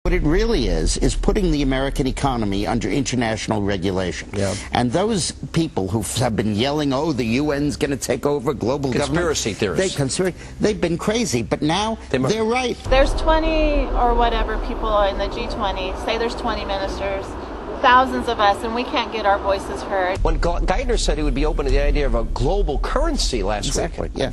What it really is putting the American economy under international regulation. Yeah. And those people who have been yelling, oh, the UN's going to take over global conspiracy government. Theorists. They've been crazy, but now they're right. There's 20 or whatever people in the G20. Say there's 20 ministers, thousands of us, and we can't get our voices heard. When Geithner said he would be open to the idea of a global currency last week, yeah.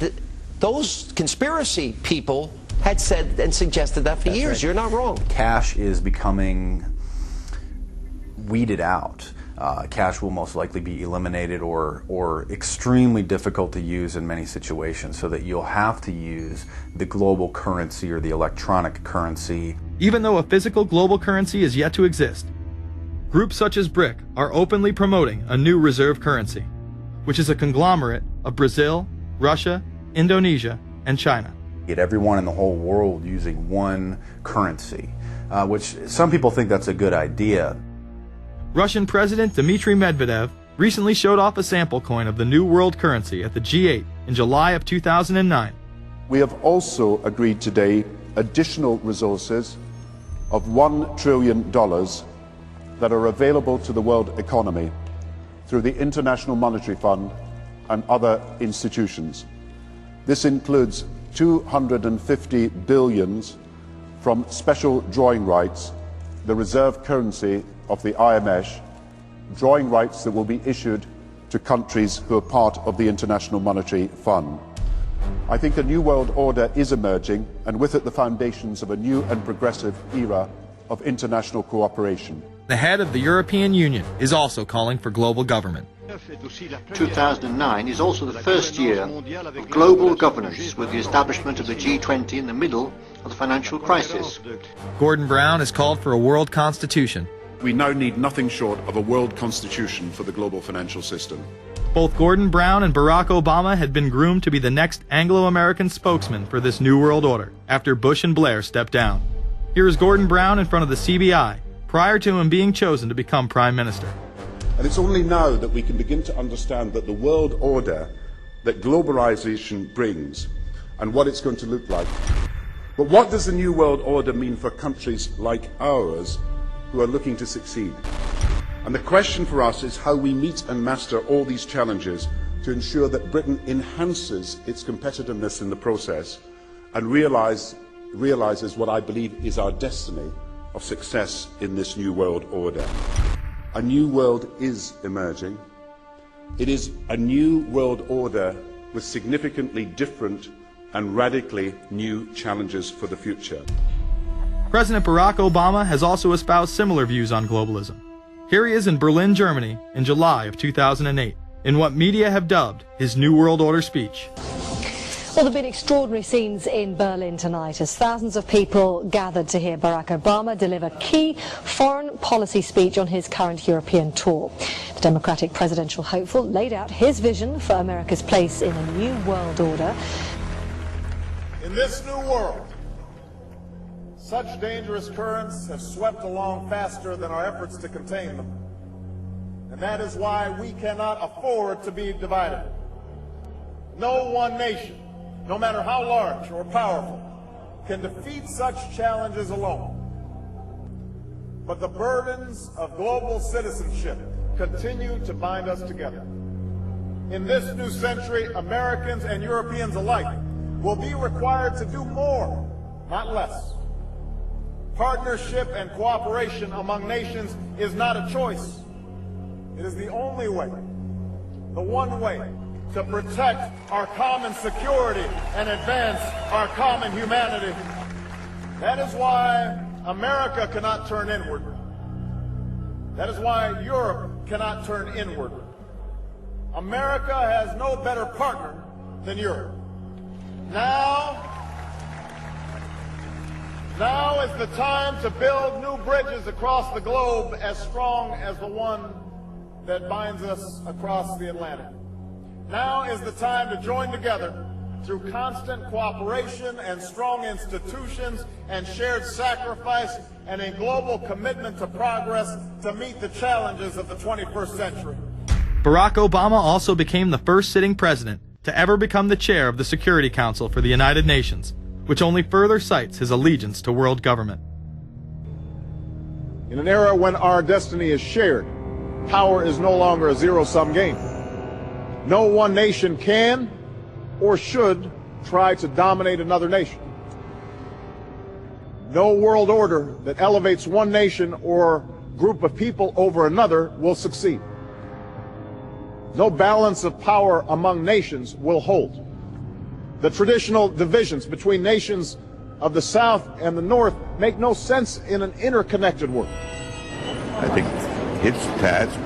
Those conspiracy people had said and suggested that for years. Right. You're not wrong. Cash is becoming weeded out. Cash will most likely be eliminated or extremely difficult to use in many situations, so that you'll have to use the global currency or the electronic currency. Even though a physical global currency is yet to exist, groups such as BRIC are openly promoting a new reserve currency, which is a conglomerate of Brazil, Russia, Indonesia, and China. Get everyone in the whole world using one currency, which some people think that's a good idea. Russian President Dmitry Medvedev recently showed off a sample coin of the new world currency at the G8 in July of 2009. We have also agreed today additional resources of $1 trillion that are available to the world economy through the International Monetary Fund and other institutions. This includes 250 billion from special drawing rights, the reserve currency of the IMF, drawing rights that will be issued to countries who are part of the International Monetary Fund. I think a new world order is emerging, and with it the foundations of a new and progressive era of international cooperation. The head of the European Union is also calling for global government. 2009 is also the first year of global governance, with the establishment of the G20 in the middle of the financial crisis. Gordon Brown has called for a world constitution. We now need nothing short of a world constitution for the global financial system. Both Gordon Brown and Barack Obama had been groomed to be the next Anglo-American spokesman for this new world order after Bush and Blair stepped down. Here is Gordon Brown in front of the CBI prior to him being chosen to become Prime Minister. And it's only now that we can begin to understand that the world order that globalization brings and what it's going to look like. But what does the new world order mean for countries like ours who are looking to succeed? And the question for us is how we meet and master all these challenges to ensure that Britain enhances its competitiveness in the process and realizes what I believe is our destiny of success in this new world order. A new world is emerging. It is a new world order with significantly different and radically new challenges for the future. President Barack Obama has also espoused similar views on globalism. Here he is in Berlin, Germany, in July of 2008, in what media have dubbed his New World Order speech. Well, there have been extraordinary scenes in Berlin tonight as thousands of people gathered to hear Barack Obama deliver key foreign policy speech on his current European tour. The Democratic presidential hopeful laid out his vision for America's place in a new world order. In this new world, such dangerous currents have swept along faster than our efforts to contain them. And that is why we cannot afford to be divided. No one nation, no matter how large or powerful, can defeat such challenges alone. But the burdens of global citizenship continue to bind us together. In this new century, Americans and Europeans alike will be required to do more, not less. Partnership and cooperation among nations is not a choice. It is the only way, the one way, to protect our common security and advance our common humanity. That is why America cannot turn inward. That is why Europe cannot turn inward. America has no better partner than Europe. Now is the time to build new bridges across the globe as strong as the one that binds us across the Atlantic. Now is the time to join together through constant cooperation and strong institutions and shared sacrifice and a global commitment to progress to meet the challenges of the 21st century. Barack Obama also became the first sitting president to ever become the chair of the Security Council for the United Nations, which only further cites his allegiance to world government. In an era when our destiny is shared, power is no longer a zero-sum game. No one nation can or should try to dominate another nation. No world order that elevates one nation or group of people over another will succeed. No balance of power among nations will hold. The traditional divisions between nations of the South and the North make no sense in an interconnected world. I think his task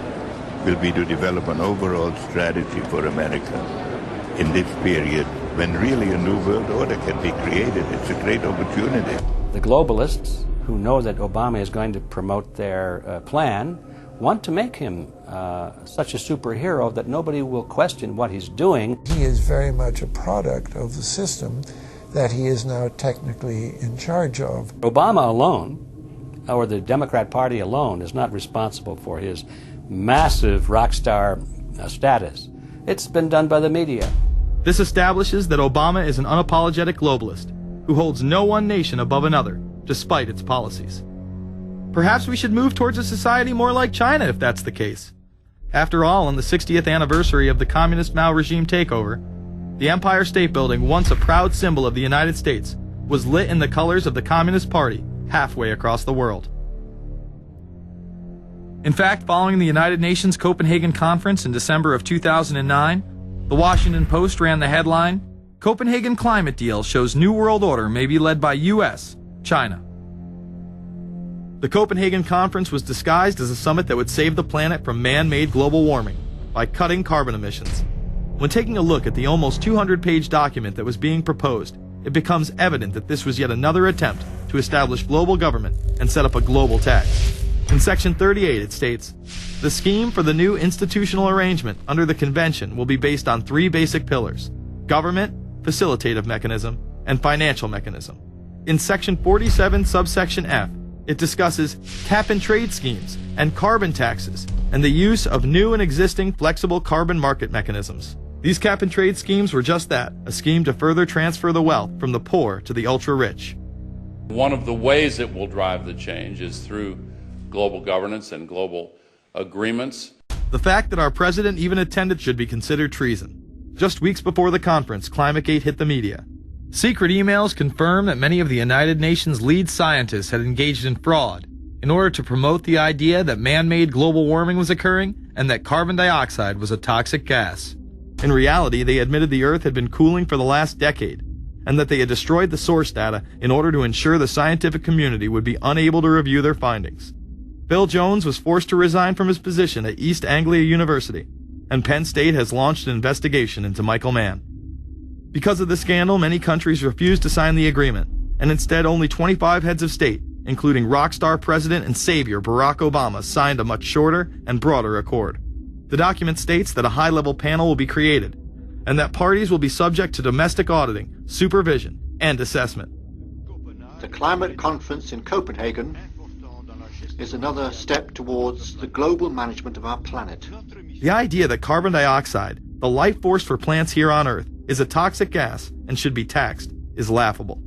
will be to develop an overall strategy for America in this period when really a new world order can be created. It's a great opportunity. The globalists, who know that Obama is going to promote their plan, want to make him such a superhero that nobody will question what he's doing. He is very much a product of the system that he is now technically in charge of. Obama alone, or the Democrat Party alone, is not responsible for his massive rock star status. It's been done by the media. This establishes that Obama is an unapologetic globalist who holds no one nation above another, despite its policies. Perhaps we should move towards a society more like China if that's the case. After all, on the 60th anniversary of the communist Mao regime takeover, the Empire State Building, once a proud symbol of the United States, was lit in the colors of the Communist Party halfway across the world. In fact, following the United Nations Copenhagen Conference in December of 2009, the Washington Post ran the headline, "Copenhagen Climate Deal Shows New World Order May Be Led by U.S., China." The Copenhagen Conference was disguised as a summit that would save the planet from man-made global warming by cutting carbon emissions. When taking a look at the almost 200-page document that was being proposed, it becomes evident that this was yet another attempt to establish global government and set up a global tax. In Section 38, it states, "The scheme for the new institutional arrangement under the Convention will be based on three basic pillars: government, facilitative mechanism, and financial mechanism." In Section 47, subsection F, it discusses cap-and-trade schemes and carbon taxes and the use of new and existing flexible carbon market mechanisms. These cap-and-trade schemes were just that, a scheme to further transfer the wealth from the poor to the ultra-rich. One of the ways it will drive the change is through global governance and global agreements. The fact that our president even attended should be considered treason. Just weeks before the conference, ClimateGate hit the media. Secret emails confirm that many of the United Nations lead scientists had engaged in fraud in order to promote the idea that man-made global warming was occurring and that carbon dioxide was a toxic gas. In reality, they admitted the Earth had been cooling for the last decade, and that they had destroyed the source data in order to ensure the scientific community would be unable to review their findings. Phil Jones was forced to resign from his position at East Anglia University, and Penn State has launched an investigation into Michael Mann. Because of the scandal, many countries refused to sign the agreement, and instead only 25 heads of state, including rock star President and Savior Barack Obama, signed a much shorter and broader accord. The document states that a high-level panel will be created, and that parties will be subject to domestic auditing, supervision, and assessment. The climate conference in Copenhagen is another step towards the global management of our planet. The idea that carbon dioxide, the life force for plants here on Earth, is a toxic gas and should be taxed is laughable.